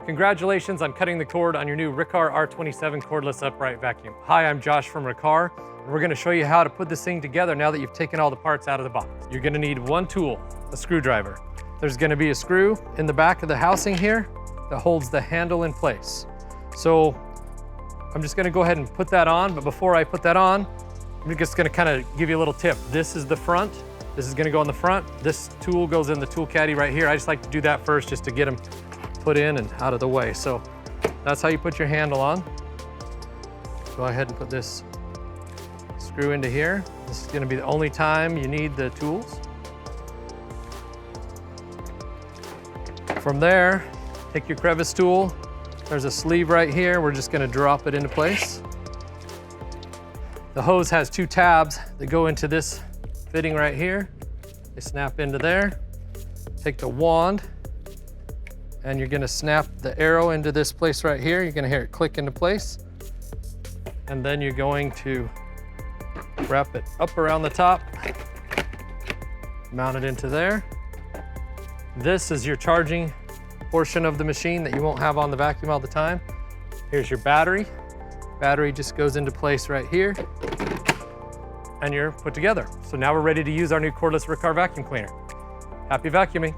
Congratulations on cutting the cord on your new Riccar R27 cordless upright vacuum. Hi, I'm Josh from Riccar, and we're gonna show you how to put this thing together now that you've taken all the parts out of the box. You're gonna need one tool, a screwdriver. There's gonna be a screw in the back of the housing here that holds the handle in place. So I'm just gonna go ahead and put that on, but before I put that on, I'm just gonna kind of give you a little tip. This is the front. This is gonna go in the front. This tool goes in the tool caddy right here. I just like to do that first just to get them put in and out of the way. So that's how you put your handle on. Go ahead and put this screw into here. This is gonna be the only time you need the tools. From there, take your crevice tool. There's a sleeve right here. We're just gonna drop it into place. The hose has two tabs that go into this fitting right here. They snap into there. Take the wand, and you're gonna snap the arrow into this place right here. You're gonna hear it click into place. And then you're going to wrap it up around the top, mount it into there. This is your charging portion of the machine that you won't have on the vacuum all the time. Here's your battery. Battery just goes into place right here, and you're put together. So now we're ready to use our new cordless Riccar vacuum cleaner. Happy vacuuming.